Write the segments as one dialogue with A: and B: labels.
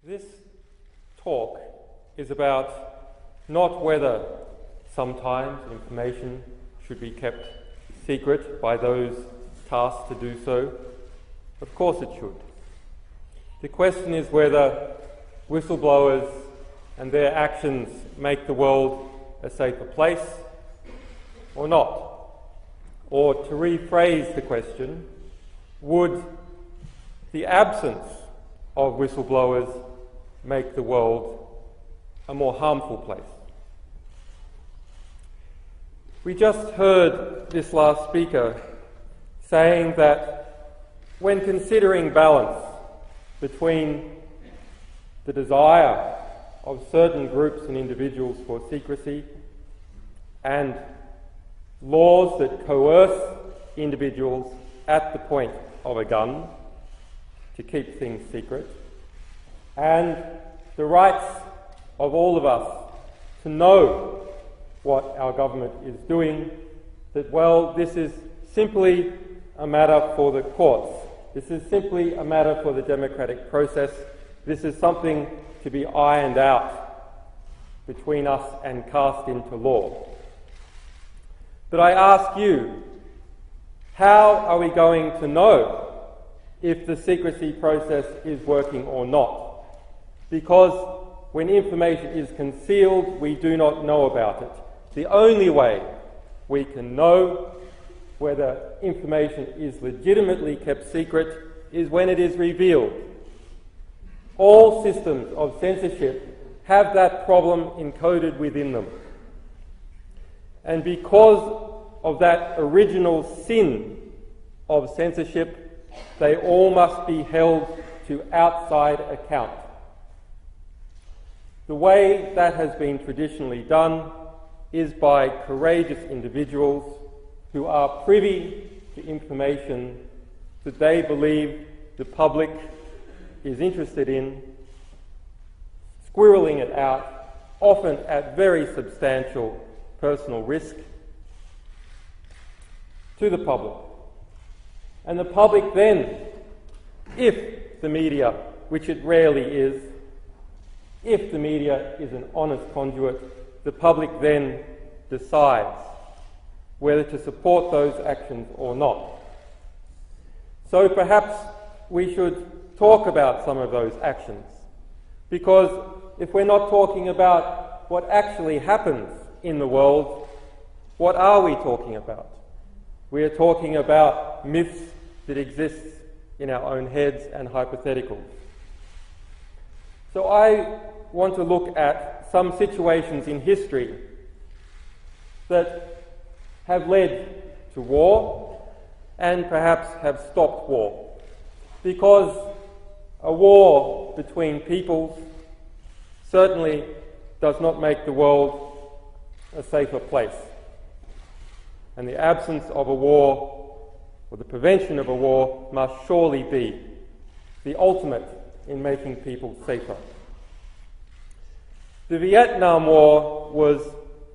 A: This talk is about not whether sometimes information should be kept secret by those tasked to do so. Of course it should. The question is whether whistleblowers and their actions make the world a safer place or not. Or to rephrase the question, would the absence of whistleblowers make the world a more harmful place? We just heard this last speaker saying that when considering balance between the desire of certain groups and individuals for secrecy and laws that coerce individuals at the point of a gun to keep things secret, and the rights of all of us to know what our government is doing, that, well, this is simply a matter for the courts. This is simply a matter for the democratic process. This is something to be ironed out between us and cast into law. But I ask you, how are we going to know if the secrecy process is working or not? Because when information is concealed, we do not know about it. The only way we can know whether information is legitimately kept secret is when it is revealed. All systems of censorship have that problem encoded within them. And because of that original sin of censorship, they all must be held to outside account. The way that has been traditionally done is by courageous individuals who are privy to information that they believe the public is interested in, squirreling it out, often at very substantial personal risk, to the public. And the public then, if the media, which it rarely is, if the media is an honest conduit, the public then decides whether to support those actions or not. So perhaps we should talk about some of those actions, because if we're not talking about what actually happens in the world, what are we talking about? We are talking about myths that exist in our own heads and hypotheticals. So I want to look at some situations in history that have led to war and perhaps have stopped war. Because a war between peoples certainly does not make the world a safer place. And the absence of a war, or the prevention of a war, must surely be the ultimate in making people safer. The Vietnam War was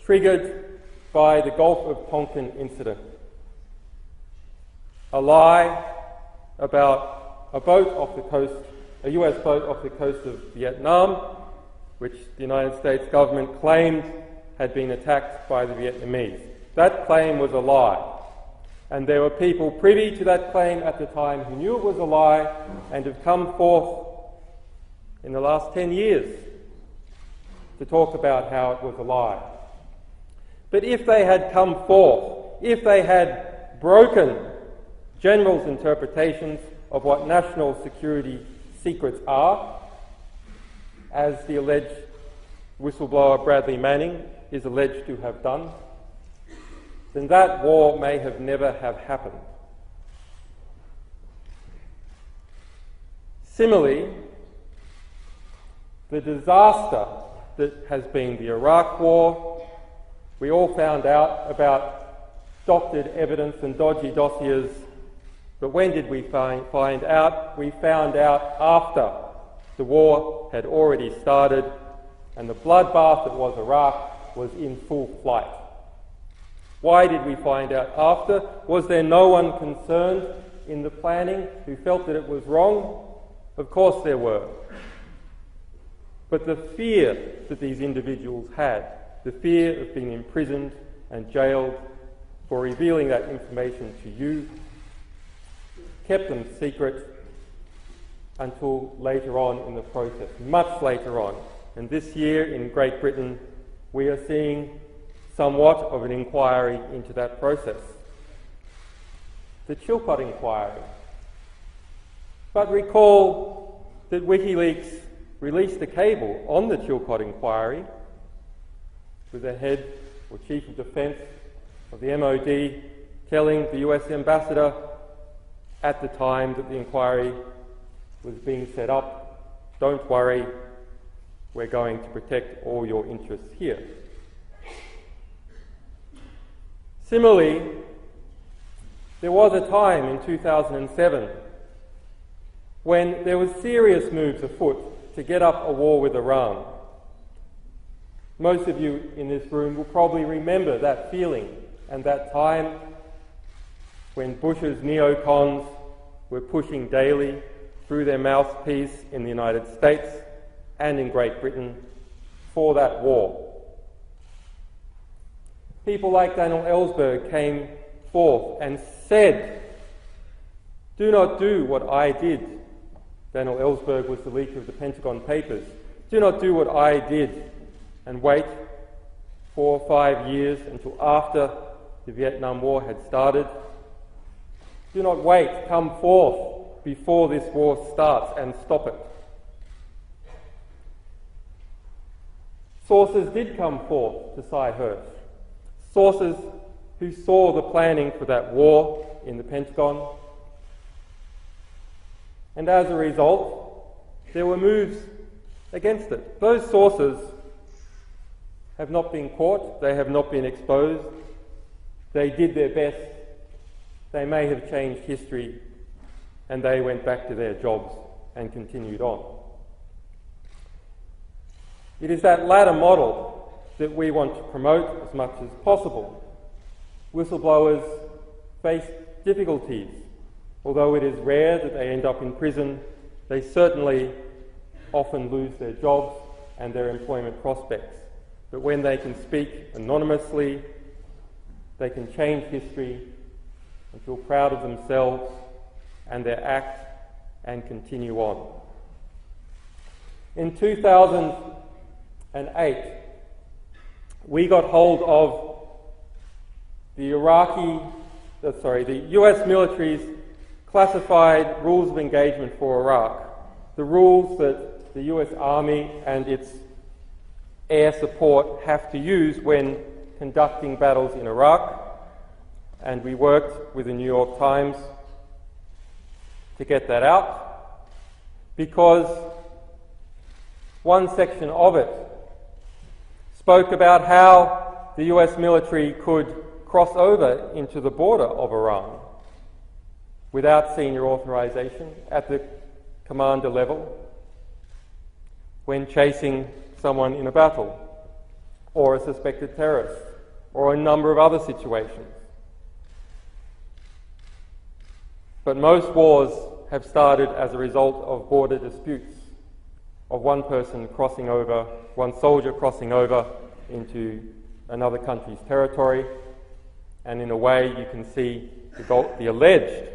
A: triggered by the Gulf of Tonkin incident. A lie about a boat off the coast, a US boat off the coast of Vietnam, which the United States government claimed had been attacked by the Vietnamese. That claim was a lie. And there were people privy to that claim at the time who knew it was a lie and have come forth in the last 10 years to talk about how it was a lie. But if they had come forth, if they had broken generals' interpretations of what national security secrets are, as the alleged whistleblower Bradley Manning is alleged to have done, then that war may have never have happened. Similarly, the disaster that has been the Iraq War, we all found out about doctored evidence and dodgy dossiers, but when did we find out? We found out after the war had already started and the bloodbath that was Iraq was in full flight. Why did we find out after? Was there no one concerned in the planning who felt that it was wrong? Of course there were. but the fear that these individuals had, the fear of being imprisoned and jailed for revealing that information to you, kept them secret until later on in the process, much later on. And this year in Great Britain, we are seeing somewhat of an inquiry into that process. The Chilcot inquiry. But recall that WikiLeaks released a cable on the Chilcot inquiry with the head or chief of defence of the MOD telling the US ambassador at the time that the inquiry was being set up, don't worry, we're going to protect all your interests here. Similarly, there was a time in 2007 when there were serious moves afoot to get up a war with Iran. Most of you in this room will probably remember that feeling and that time when Bush's neocons were pushing daily through their mouthpiece in the United States and in Great Britain for that war. People like Daniel Ellsberg came forth and said, "Do not do what I did." Daniel Ellsberg was the leaker of the Pentagon Papers. "Do not do what I did and wait 4 or 5 years until after the Vietnam War had started. Do not wait, come forth before this war starts and stop it." Sources did come forth to Sy Hersh. Sources who saw the planning for that war in the Pentagon. And as a result, there were moves against it. Those sources have not been caught, they have not been exposed, they did their best, they may have changed history, and they went back to their jobs and continued on. It is that latter model that we want to promote as much as possible. Whistleblowers face difficulties. Although it is rare that they end up in prison, they certainly often lose their jobs and their employment prospects. But when they can speak anonymously, they can change history and feel proud of themselves and their act and continue on. In 2008, we got hold of the US military's classified rules of engagement for Iraq, the rules that the US Army and its air support have to use when conducting battles in Iraq, and we worked with the New York Times to get that out, because one section of it spoke about how the US military could cross over into the border of Iran without senior authorization at the commander level when chasing someone in a battle, or a suspected terrorist, or a number of other situations. But most wars have started as a result of border disputes, of one person crossing over, one soldier crossing over into another country's territory, and in a way you can see the alleged,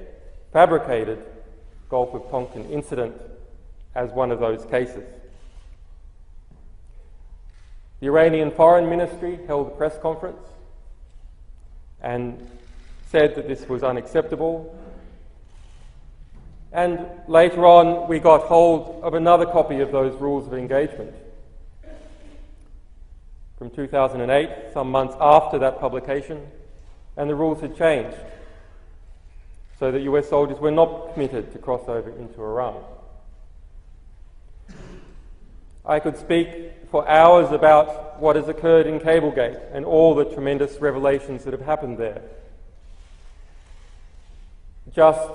A: fabricated Gulf of Tonkin incident as one of those cases. The Iranian Foreign Ministry held a press conference and said that this was unacceptable. And later on, we got hold of another copy of those rules of engagement from 2008, some months after that publication, and the rules had changed so that US soldiers were not permitted to cross over into Iran. I could speak for hours about what has occurred in Cablegate and all the tremendous revelations that have happened there. Just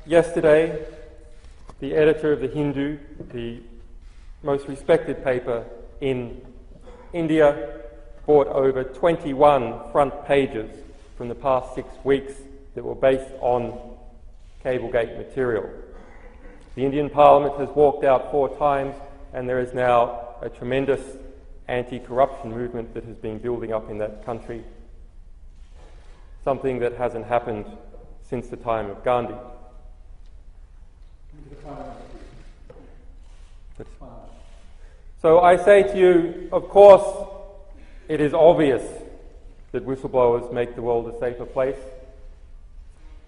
A: yesterday, the editor of The Hindu, the most respected paper in India, brought over 21 front pages from the past 6 weeks that were based on Cablegate material. The Indian Parliament has walked out 4 times, and there is now a tremendous anti-corruption movement that has been building up in that country, something that hasn't happened since the time of Gandhi. So I say to you, of course, it is obvious that whistleblowers make the world a safer place.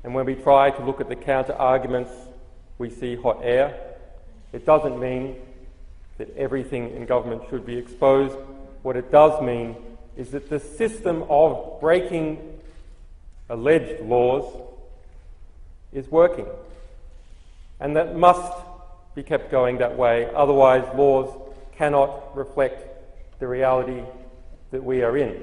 A: And when we try to look at the counter-arguments, we see hot air. It doesn't mean that everything in government should be exposed. What it does mean is that the system of breaking alleged laws is working. And that must be kept going that way, otherwise laws cannot reflect the reality that we are in.